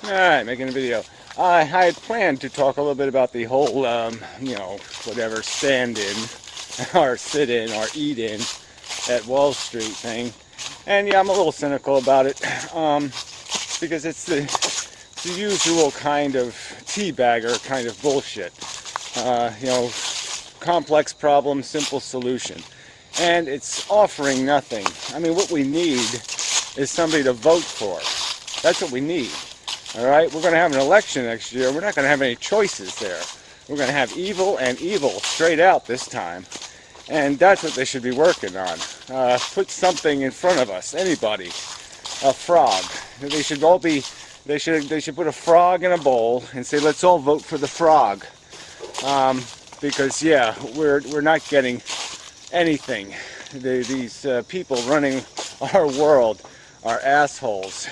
Alright, making a video. I had planned to talk a little bit about the whole, whatever stand-in, or sit-in, or eat-in at Wall Street thing. And yeah, I'm a little cynical about it, because it's the usual kind of teabagger kind of bullshit. Complex problem, simple solution. And it's offering nothing. I mean, what we need is somebody to vote for. That's what we need. All right, we're going to have an election next year. We're not going to have any choices there. We're going to have evil and evil straight out this time. And that's what they should be working on. Put something in front of us, anybody. A frog. They should all be, they should put a frog in a bowl and say, let's all vote for the frog. Because yeah, we're not getting anything. These people running our world are assholes.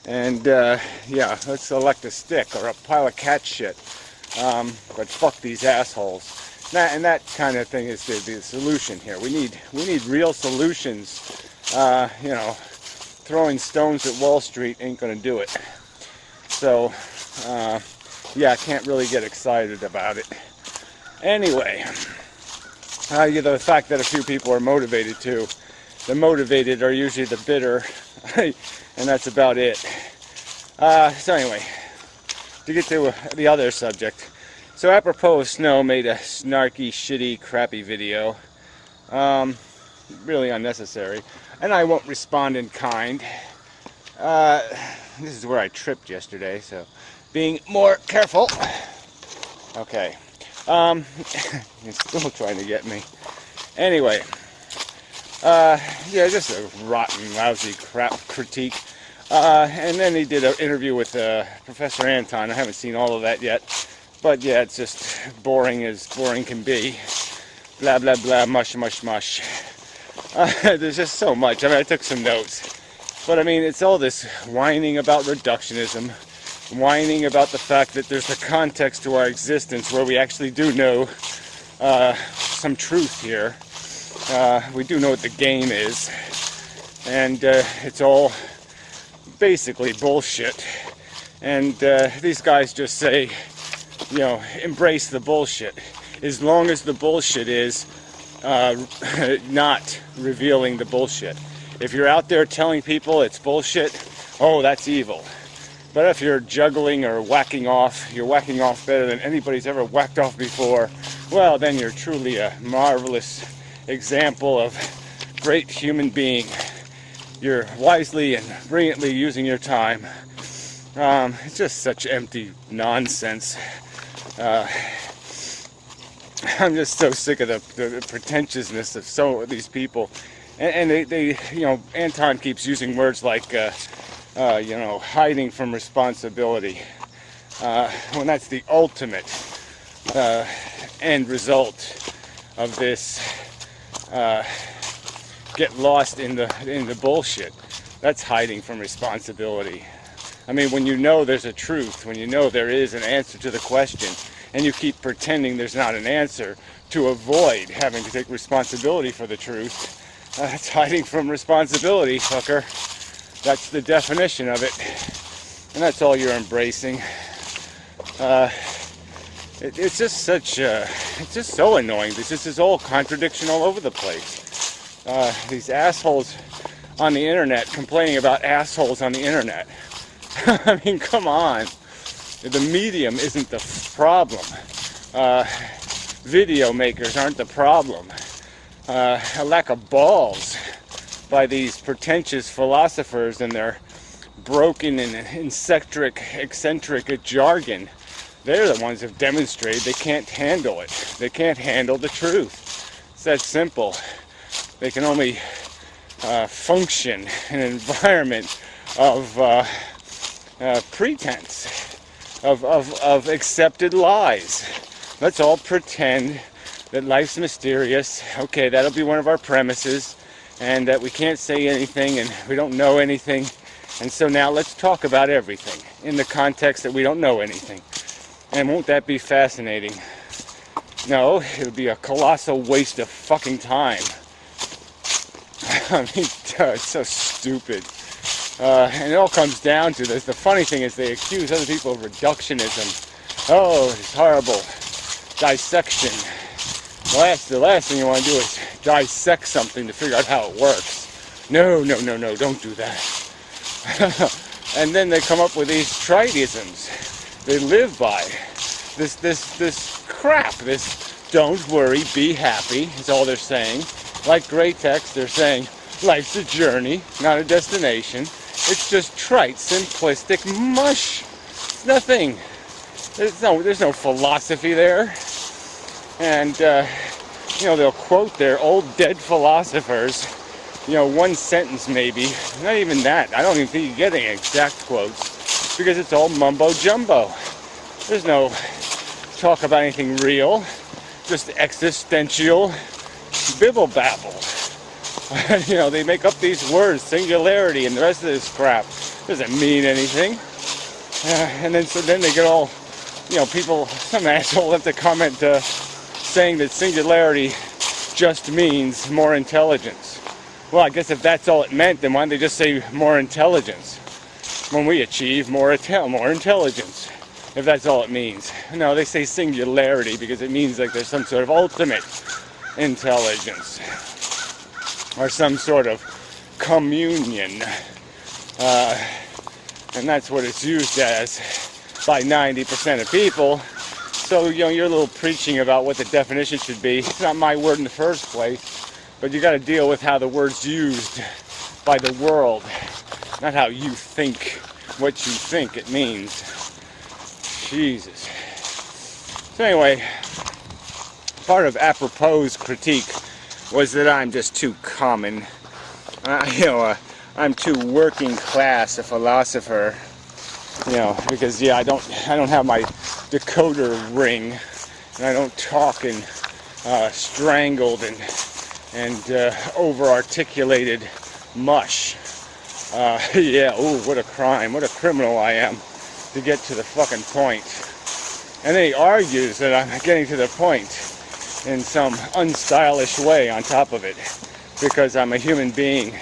And yeah, let's elect a stick or a pile of cat shit. But fuck these assholes. And that kind of thing is the solution here. We need real solutions. Throwing stones at Wall Street ain't gonna do it. So yeah, I can't really get excited about it. Anyway, the fact that a few people are motivated too. The motivated are usually the bitter. And that's about it. So anyway, to get to the other subject. So AproposOfWetSnow made a snarky, shitty, crappy video. Really unnecessary. And I won't respond in kind. This is where I tripped yesterday, so being more careful. Okay. He's still trying to get me. Anyway. Yeah, just a rotten, lousy crap critique. And then he did an interview with Professor Anton. I haven't seen all of that yet. But yeah, it's just boring as boring can be. Blah, blah, blah, mush, mush, mush. There's just so much. I mean, I took some notes. But I mean, it's all this whining about reductionism. Whining about the fact that there's a context to our existence where we actually do know some truth here. We do know what the game is, and it's all basically bullshit. And these guys just say, embrace the bullshit, as long as the bullshit is not revealing the bullshit. If you're out there telling people it's bullshit, oh, that's evil. But if you're juggling or whacking off, you're whacking off better than anybody's ever whacked off before, well, then you're truly a marvelous example of great human being. You're wisely and brilliantly using your time. It's just such empty nonsense. I'm just so sick of the pretentiousness of these people. And they Anton keeps using words like hiding from responsibility, when that's the ultimate end result of this. Get lost in the bullshit. That's hiding from responsibility. I mean, when you know there's a truth, when you know there is an answer to the question, and you keep pretending there's not an answer to avoid having to take responsibility for the truth, that's hiding from responsibility, fucker. That's the definition of it, and that's all you're embracing. It's just such it's just so annoying. This is all contradiction all over the place. These assholes on the internet complaining about assholes on the internet. I mean, come on. The medium isn't the problem. Video makers aren't the problem. A lack of balls by these pretentious philosophers and their broken and eccentric jargon. They're the ones who've demonstrated they can't handle it. They can't handle the truth. It's that simple. They can only function in an environment of pretense, of accepted lies. Let's all pretend that life's mysterious. Okay, that'll be one of our premises, and that we can't say anything and we don't know anything. And so now let's talk about everything in the context that we don't know anything. And won't that be fascinating? No, it would be a colossal waste of fucking time. I mean, it's so stupid. And it all comes down to this. The funny thing is they accuse other people of reductionism. Oh, it's horrible. Dissection. The last thing you want to do is dissect something to figure out how it works. No, don't do that. And then they come up with these tritisms they live by. This crap, this don't worry, be happy is all they're saying. Like great text, they're saying life's a journey, not a destination. It's just trite, simplistic mush. It's nothing. There's no philosophy there. And they'll quote their old dead philosophers, one sentence maybe. Not even that. I don't even think you're getting exact quotes because it's all mumbo jumbo. There's no talk about anything real, just existential bibble babble. They make up these words, singularity and the rest of this crap. Doesn't mean anything. And then they get all, people, some asshole have to comment saying that singularity just means more intelligence. Well, I guess if that's all it meant, then why don't they just say more intelligence? When we achieve more intelligence, if that's all it means. No, they say singularity because it means like there's some sort of ultimate intelligence or some sort of communion. And that's what it's used as by 90% of people. So, your little preaching about what the definition should be, it's not my word in the first place, but you got to deal with how the word's used by the world, not how you think what you think it means. Jesus. So anyway, part of Apropos' critique was that I'm just too common. I'm too working class a philosopher. Because I don't have my decoder ring, and I don't talk in strangled and over-articulated mush. Ooh, what a crime, what a criminal I am to get to the fucking point. And then he argues that I'm getting to the point in some unstylish way on top of it, because I'm a human being,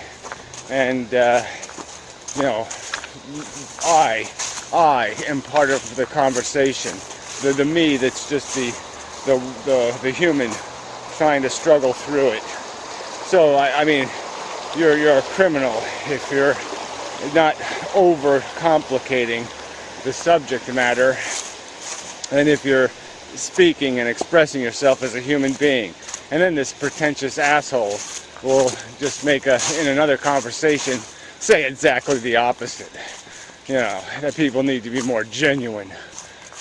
and I am part of the conversation. The me that's just the human trying to struggle through it. So I mean, you're a criminal if you're not over complicating the subject matter, and if you're speaking and expressing yourself as a human being. And then this pretentious asshole will just in another conversation say exactly the opposite. That people need to be more genuine.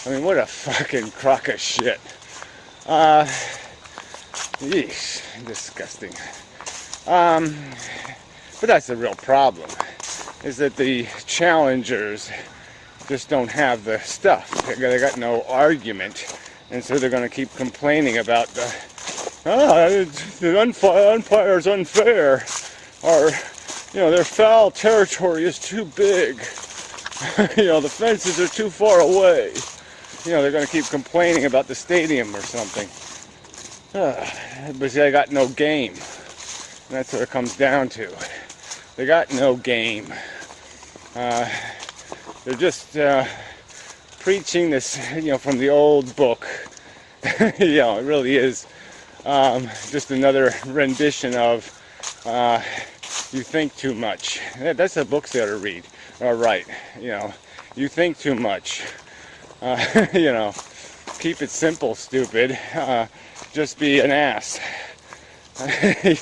I mean, what a fucking crock of shit. Yeesh, disgusting. But that's the real problem, is that the challengers just don't have the stuff. They got no argument, and so they're going to keep complaining about the umpire's unfair, or their foul territory is too big. The fences are too far away. They're going to keep complaining about the stadium or something. But see, they got no game. And that's what it comes down to. They got no game. They're just preaching this, from the old book. It really is just another rendition of you think too much. That's the books they ought to read. All right, you think too much. Keep it simple, stupid. Just be an ass.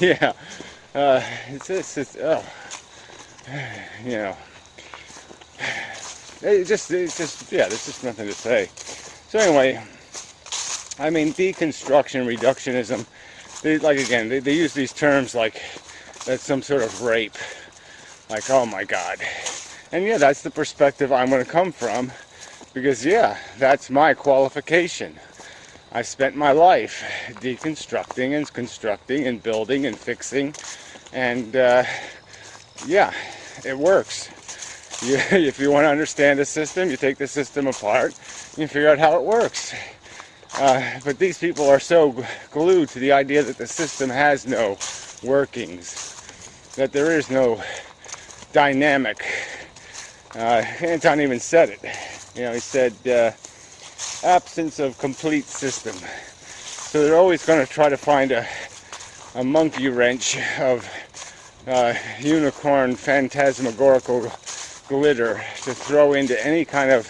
Yeah. It's there's just nothing to say. So anyway, I mean, deconstruction, reductionism, they use these terms like that's some sort of rape. Like, oh my God. And yeah, that's the perspective I'm going to come from, because that's my qualification. I spent my life deconstructing and constructing and building and fixing, and it works. If you want to understand a system, you take the system apart, you figure out how it works. But these people are so glued to the idea that the system has no workings, that there is no dynamic. Anton even said it. You know, he said absence of complete system. So they're always going to try to find a monkey wrench of unicorn phantasmagorical glitter to throw into any kind of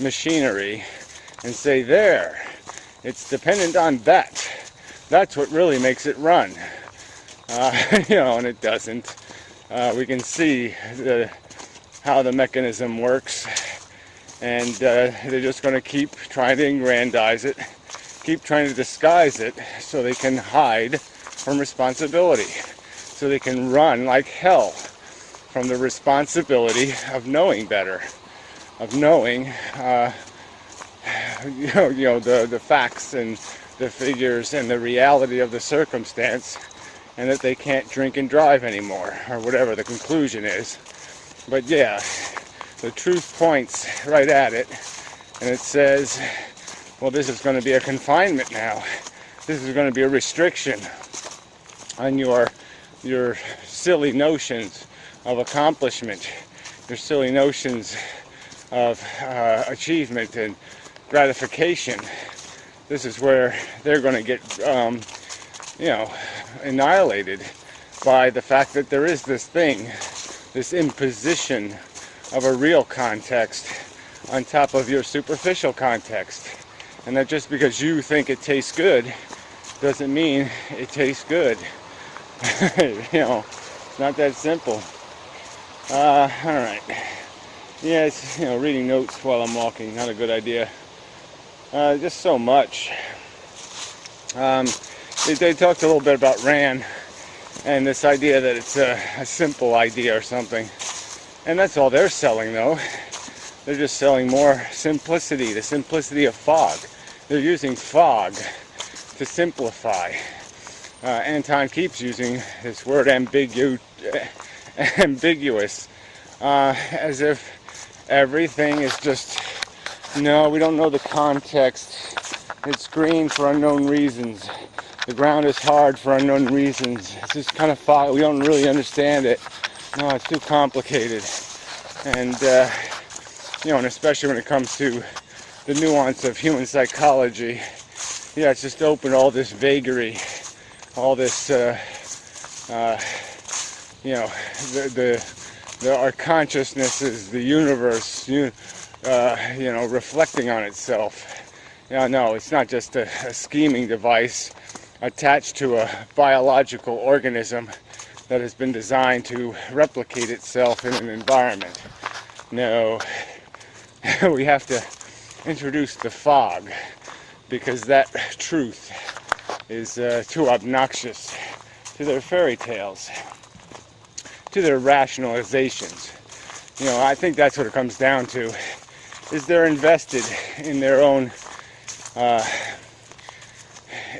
machinery and say, there, it's dependent on that. That's what really makes it run. You know, and it doesn't. We can see how the mechanism works, and they're just going to keep trying to aggrandize it, keep trying to disguise it so they can hide from responsibility, so they can run like hell from the responsibility of knowing better, of knowing you know the facts and the figures and the reality of the circumstance, and that they can't drink and drive anymore, or whatever the conclusion is. But yeah, the truth points right at it, and it says, well, this is going to be a confinement now. This is going to be a restriction on your silly notions of accomplishment, your silly notions of achievement and gratification. This is where they're going to get, you know, annihilated by the fact that there is this thing, this imposition of a real context on top of your superficial context. And that just because you think it tastes good doesn't mean it tastes good. You know, it's not that simple. Alright. Yeah, it's, you know, reading notes while I'm walking, not a good idea. Just so much. They talked a little bit about Rand and this idea that it's a simple idea or something. And that's all they're selling, though. They're just selling more simplicity, the simplicity of fog. They're using fog to simplify. Anton keeps using this word ambiguous, as if everything is just, no, we don't know the context. It's green for unknown reasons. The ground is hard for unknown reasons. It's just kind of fog. We don't really understand it. No, it's too complicated. And, you know, and especially when it comes to the nuance of human psychology, yeah, it's just open all this vagary, all this, you know, our consciousness is the universe, you know, reflecting on itself. Yeah, no, it's not just a scheming device attached to a biological organism that has been designed to replicate itself in an environment. No, we have to introduce the fog, because that truth is too obnoxious to their fairy tales, to their rationalizations. You know, I think that's what it comes down to, is they're invested in their own,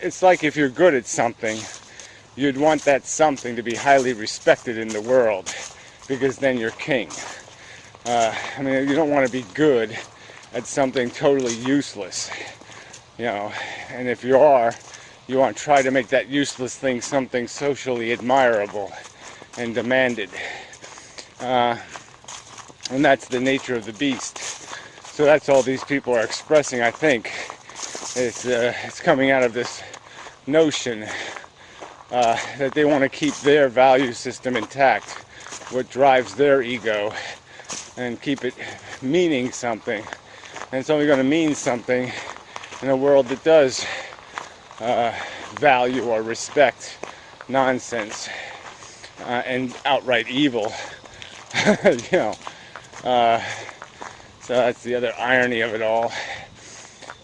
it's like if you're good at something, you'd want that something to be highly respected in the world, because then you're king. I mean, you don't want to be good at something totally useless, you know, and if you are, you want to try to make that useless thing something socially admirable and demanded. And that's the nature of the beast. So that's all these people are expressing, I think. It's coming out of this notion that they want to keep their value system intact, what drives their ego, and keep it meaning something. And it's only going to mean something in a world that does value or respect nonsense and outright evil. You know, so that's the other irony of it all.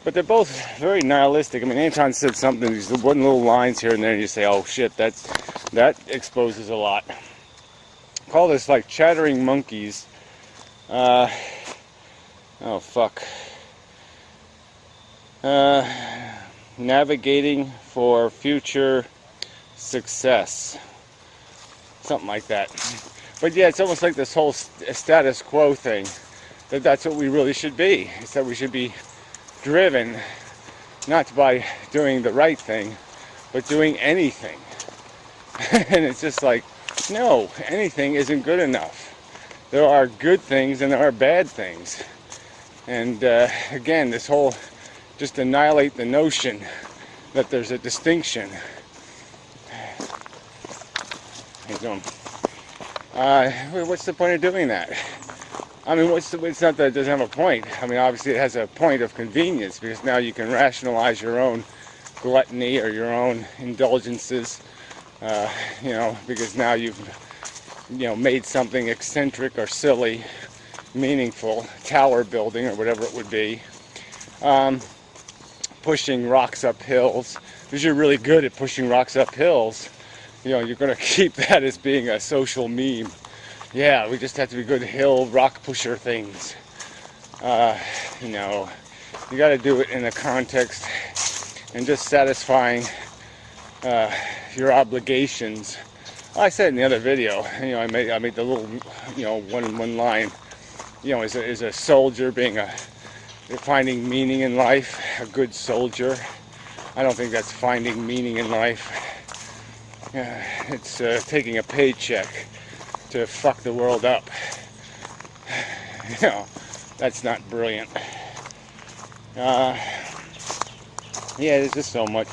But they're both very nihilistic. I mean, Anton said something, these one little lines here and there, and you say, oh shit, that exposes a lot. Call this like chattering monkeys. Oh fuck. Navigating for future success. Something like that. But yeah, it's almost like this whole status quo thing. That's what we really should be. It's that we should be driven not by doing the right thing, but doing anything. And it's just like, no, anything isn't good enough. there are good things and there are bad things. And again, this whole, just annihilate the notion that there's a distinction. How you doing? What's the point of doing that? I mean, it's not that it doesn't have a point. I mean, obviously it has a point of convenience, because now you can rationalize your own gluttony or your own indulgences, you know, because now you've, you know, made something eccentric or silly meaningful, tower building or whatever it would be, pushing rocks up hills. Because you're really good at pushing rocks up hills, you know, you're going to keep that as being a social meme. Yeah, we just have to be good hill rock pusher things. You know, you got to do it in a context and just satisfying your obligations. I said in the other video, you know, I made the little, you know, one line, you know, as a soldier finding meaning in life, a good soldier. I don't think that's finding meaning in life. It's taking a paycheck to fuck the world up. You know, that's not brilliant. Yeah, there's just so much.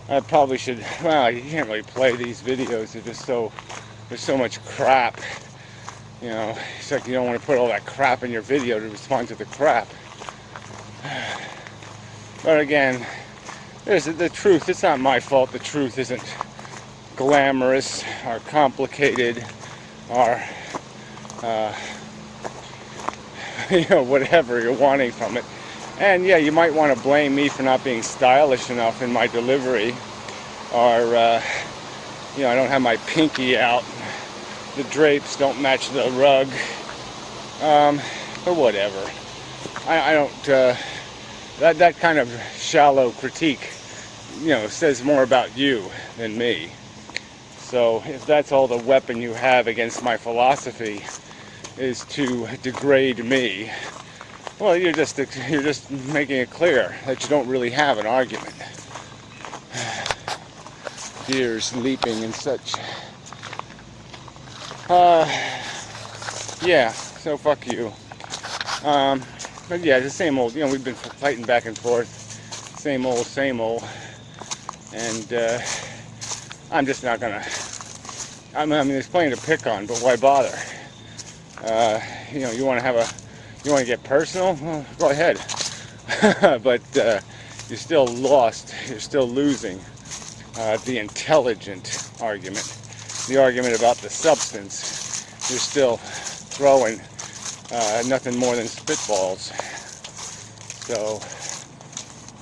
I probably should, well, you can't really play these videos. There's so much crap. You know, it's like you don't want to put all that crap in your video to respond to the crap. But again, there's the truth. It's not my fault. The truth isn't glamorous or complicated or you know, whatever you're wanting from it. And yeah, you might want to blame me for not being stylish enough in my delivery, or you know, I don't have my pinky out, the drapes don't match the rug, but whatever. I don't that kind of shallow critique, you know, says more about you than me. So if that's all the weapon you have against my philosophy is to degrade me, well, you're just making it clear that you don't really have an argument. Deers leaping and such. Yeah, so fuck you. But yeah, the same old, you know, we've been fighting back and forth. Same old, and I'm just not gonna, I mean, there's plenty to pick on, but why bother? You know, you want to get personal? Well, go ahead. But you're still lost. You're still losing the intelligent argument. The argument about the substance. You're still throwing nothing more than spitballs. So,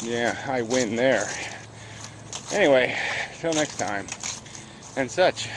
yeah, I win there. Anyway, till next time, and such.